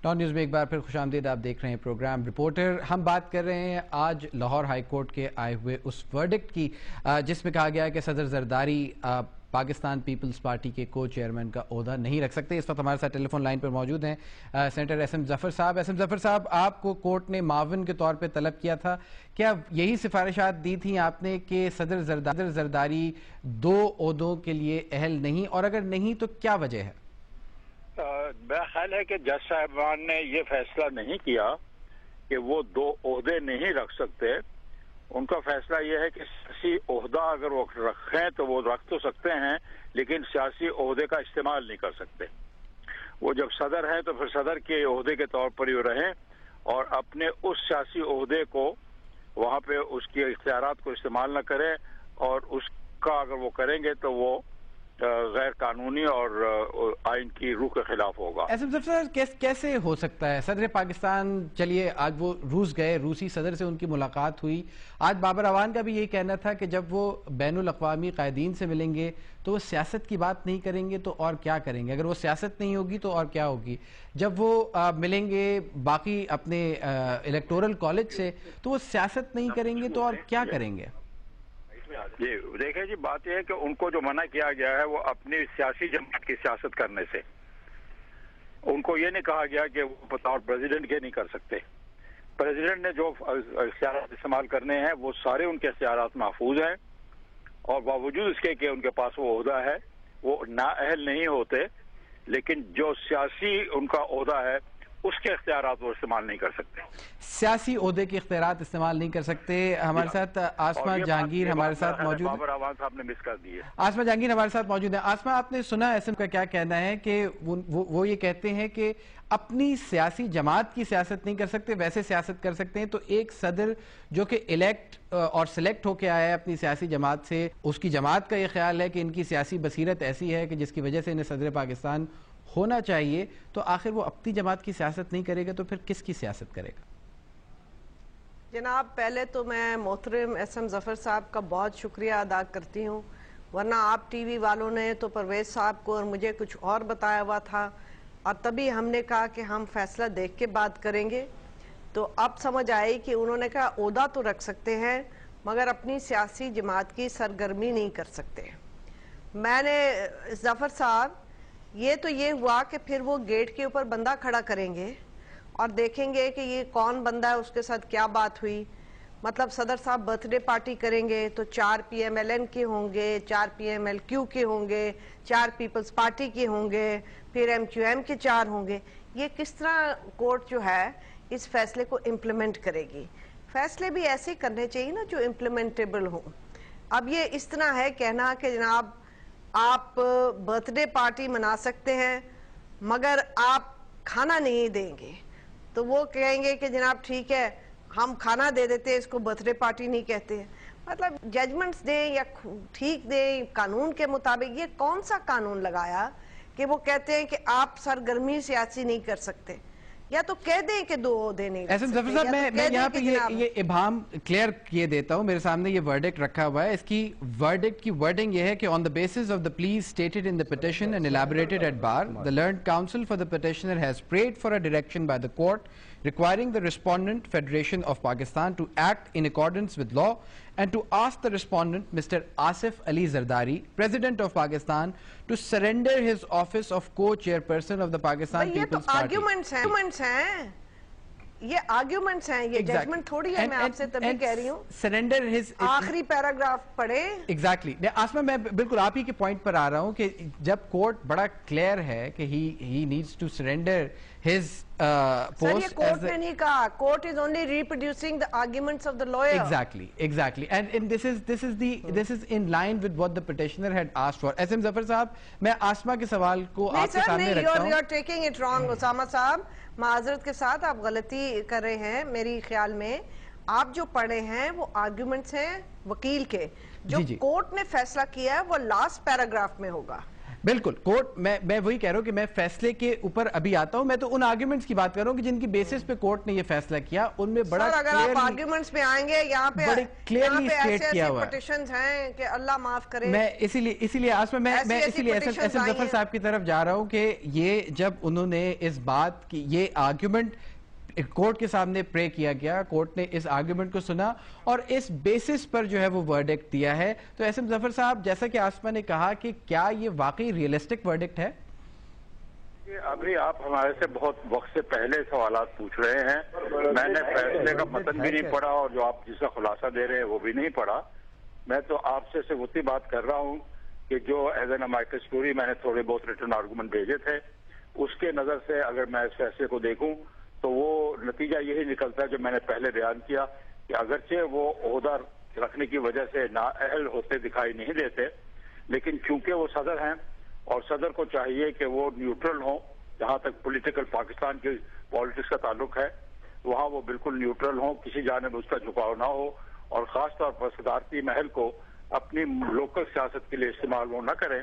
Town news میں ایک بار پھر خوش آمدید. آپ دیکھ رہے ہیں پروگرام رپورٹر. ہم بات کر رہے ہیں آج لاہور ہائی کورٹ کے آئے ہوئے اس ورڈکٹ کی جس میں کہا گیا ہے کہ صدر زرداری پاکستان پیپلز پارٹی کے کو چیئرمین کا عہدہ نہیں رکھ سکتے. اس وقت ہمارے ساتھ ٹیلی فون لائن پر موجود ہیں سینیٹر ایس ایم ظفر صاحب. ایس ایم ظفر صاحب, آپ کو کورٹ نے معاون کے طور پہ طلب کیا تھا, کیا یہی سفارشات دی تھیں آپ نے کہ صدر زرداری دو عہدوں کے لیے اہل نہیں, اور اگر نہیں تو کیا وجہ ہے؟ میرا خیال ہے کہ جج صاحبان نے یہ فیصلہ نہیں کیا کہ وہ دو عہدے نہیں رکھ سکتے. ان کا فیصلہ یہ ہے کہ سیاسی عہدہ اگر وہ رکھیں تو وہ رکھ تو سکتے ہیں, لیکن سیاسی عہدے کا استعمال نہیں کر سکتے. وہ جب صدر ہیں تو پھر صدر کے عہدے کے طور پر ہی رہیں اور اپنے اس سیاسی عہدے کو وہاں پہ اس کے اختیارات کو استعمال نہ کریں, اور اس کا اگر وہ کریں گے تو وہ غیر قانونی اور آئین کی روح کے خلاف ہوگا. ایس ایم ظفر صاحب, کیسے ہو سکتا ہے؟ صدر پاکستان, چلیے آج وہ روس گئے, روسی صدر سے ان کی ملاقات ہوئی. آج بابر اعوان کا بھی یہی کہنا تھا کہ جب وہ بین الاقوامی قائدین سے ملیں گے تو وہ سیاست کی بات نہیں کریں گے تو اور کیا کریں گے؟ اگر وہ سیاست نہیں ہوگی تو اور کیا ہوگی؟ جب وہ ملیں گے باقی اپنے الیکٹورل کالج سے تو وہ سیاست نہیں کریں گے تو اور کیا کریں گے؟ جی دیکھیں جی, بات یہ ہے کہ ان کو جو منع کیا گیا ہے وہ اپنی سیاسی جماعت کی سیاست کرنے سے. ان کو یہ نہیں کہا گیا کہ وہ بطور پریزیڈنٹ کے نہیں کر سکتے. پریزیڈنٹ نے جو اختیارات استعمال کرنے ہیں وہ سارے ان کے اختیارات محفوظ ہیں, اور باوجود اس کے کہ ان کے پاس وہ عہدہ ہے وہ نااہل نہیں ہوتے, لیکن جو سیاسی ان کا عہدہ ہے اس کے اختیارات وہ استعمال نہیں کر سکتے. سیاسی عہدے کے اختیارات استعمال نہیں کر سکتے. ہمارے ساتھ آسما جہانگیر ہمارے ساتھ موجود ہے. بابر اعوان صاحب نے مس کر دی ہے. آسما جہانگیر ہمارے ساتھ موجود ہے. آسما, آپ نے سنا ایس ایم کا کیا کہنا ہے کہ وہ یہ کہتے ہیں کہ اپنی سیاسی جماعت کی سیاست نہیں کر سکتے, ویسے سیاست کر سکتے ہیں. تو ایک صدر جو کہ الیکٹ اور سلیکٹ ہو کے آیا ہے اپنی سیاسی جماعت سے, اس کی جماعت کا یہ خیال ہے کہ ان کی سیاسی بصیرت ایسی ہے کہ جس کی وجہ سے انہیں صدر پاکستان ہونا چاہیے, تو آخر وہ اپنی جماعت کی سیاست نہیں کرے گا تو پھر کس کی سیاست کرے گا؟ جناب, پہلے تو میں محترم ایس ایم ظفر صاحب کا بہت شکریہ ادا کرتی ہوں, ورنہ آپ ٹی وی والوں نے تو پرویز صاحب کو اور مجھے کچھ اور بتایا ہوا تھا, اور تبھی ہم نے کہا کہ ہم فیصلہ دیکھ کے بات کریں گے. تو اب سمجھ آئی کہ انہوں نے کہا عہدہ تو رکھ سکتے ہیں مگر اپنی سیاسی جماعت کی سرگرمی نہیں کر سکتے. میں نے ظفر صاحب, یہ تو یہ ہوا کہ پھر وہ گیٹ کے اوپر بندہ کھڑا کریں گے اور دیکھیں گے کہ یہ کون بندہ ہے, اس کے ساتھ کیا بات ہوئی. مطلب صدر صاحب برتھ ڈے پارٹی کریں گے تو 4 پی ایم ایل این کے ہوں گے, 4 پی ایم ایل کیو کے ہوں گے, 4 پیپلز پارٹی کے ہوں گے, پھر ایم کیو ایم کے 4 ہوں گے. یہ کس طرح کورٹ جو ہے اس فیصلے کو امپلیمنٹ کرے گی؟ فیصلے بھی ایسے کرنے چاہیے نا جو امپلیمنٹیبل ہوں. اب یہ اس طرح ہے کہنا کہ جناب آپ برتھ ڈے پارٹی منا سکتے ہیں مگر آپ کھانا نہیں دیں گے, تو وہ کہیں گے کہ جناب ٹھیک ہے ہم کھانا دے دیتے ہیں, اس کو برتھ ڈے پارٹی نہیں کہتے ہیں. مطلب ججمنٹس دیں یا ٹھیک دیں قانون کے مطابق. یہ کون سا قانون لگایا کہ وہ کہتے ہیں کہ آپ سرگرمی سیاسی نہیں کر سکتے؟ یا تو کہہ دیں کہ 2 عہدے نہیں رکھ سکتے. ظفر صاحب, میں یہاں پہ یہ ابہام کلیئر کیے دیتا ہوں. میرے سامنے یہ ورڈکٹ رکھا ہوا ہے. اس کی ورڈکٹ کی ورڈنگ یہ ہے کہ on the basis of the pleas stated in the petition and elaborated at bar, the learned counsel for the petitioner has prayed for a direction by the court requiring the respondent Federation of Pakistan to act in accordance with law and to ask the respondent Mr. Asif Ali Zardari, President of Pakistan, to surrender his office of co-chairperson of the Pakistan People's Party. یہ تو arguments ہیں, یہ arguments ہیں, یہ judgment تھوڑی ہے. میں آپ سے تبھی کہہ رہی ہوں سرنڈر ہز آخری پیراگراف پڑھے. ایگزیکٹلی. آسما, میں بالکل آپ ہی کے پوائنٹ پر آ رہا ہوں کہ جب کورٹ بڑا کلیئر ہے کہ he needs to surrender his سر, یہ کورٹ نے نہیں کہا. Court is only reproducing the arguments of the lawyer. Exactly. And this is in line with what the petitioner had asked for. S M Zafar صاحب, میں آسما کے سوال کو آپ کے سامنے رکھتا ہوں. You are taking it wrong Usama صاحب, معذرت کے ساتھ آپ غلطی کر رہے ہیں. میری خیال میں آپ جو پڑھے ہیں وہ آرگیومنٹس ہیں وکیل کے. جو کورٹ نے فیصلہ کیا ہے وہ لاسٹ پیراگراف میں ہوگا. بالکل کورٹ میں وہی کہہ رہا ہوں کہ میں فیصلے کے اوپر ابھی آتا ہوں. میں تو ان آرگیومنٹس کی بات کر رہا ہوں کہ جن کی بیسس پہ کورٹ نے یہ فیصلہ کیا, ان میں بڑا اگر آپ آرگیومنٹس پہ آئیں گے یہاں پہ ایسے پٹیشنز ہیں کہ اللہ معاف کرے. میں اسی لیے ایس ایم ظفر صاحب کی طرف جا رہا ہوں کہ یہ جب انہوں نے اس بات کی یہ آرگیومنٹ کورٹ کے سامنے پرے کیا گیا, کورٹ نے اس آرگیومنٹ کو سنا اور اس بیسس پر جو ہے وہ ورڈکٹ دیا ہے. تو ایس ایم ظفر صاحب, جیسا کہ آسمہ نے کہا کہ کیا یہ واقعی ریئلسٹک ورڈکٹ ہے؟ ابھی آپ ہمارے سے بہت وقت سے پہلے سوالات پوچھ رہے ہیں. میں نے فیصلے کا متن بھی نہیں پڑھا اور جو آپ جس کا خلاصہ دے رہے ہیں وہ بھی نہیں پڑھا. میں تو آپ سے صرف اتنی بات کر رہا ہوں کہ جو ایز این امائکس کیوری میں نے تھوڑے بہت ریٹرن آرگومنٹ بھیجے تھے, اس کے نظر سے اگر میں اس فیصلے کو دیکھوں تو وہ نتیجہ یہی نکلتا ہے جو میں نے پہلے بیان کیا کہ اگرچہ وہ عہدہ رکھنے کی وجہ سے نااہل ہوتے دکھائی نہیں دیتے, لیکن چونکہ وہ صدر ہیں اور صدر کو چاہیے کہ وہ نیوٹرل ہوں. جہاں تک پولیٹیکل پاکستان کی پالیٹکس کا تعلق ہے وہاں وہ بالکل نیوٹرل ہوں, کسی جانب اس کا جھکاؤ نہ ہو, اور خاص طور پر صدارتی محل کو اپنی لوکل سیاست کے لیے استعمال وہ نہ کریں.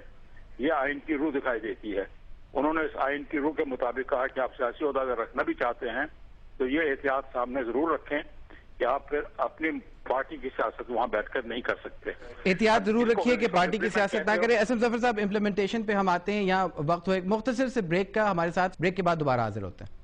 یہ آئین کی روح دکھائی دیتی ہے. انہوں نے اس آئین کی روح کے مطابق کہا کہ آپ سیاسی عہدہ اگر رکھنا بھی چاہتے ہیں تو یہ احتیاط سامنے ضرور رکھیں کہ آپ پھر اپنی پارٹی کی سیاست وہاں بیٹھ کر نہیں کر سکتے. احتیاط ضرور رکھیے کہ پارٹی کی سیاست نہ کرے. ایس ایم ظفر صاحب, امپلیمنٹیشن پہ ہم آتے ہیں. یہاں وقت ہو ایک مختصر سے بریک کا, ہمارے ساتھ بریک کے بعد دوبارہ حاضر ہوتے ہیں.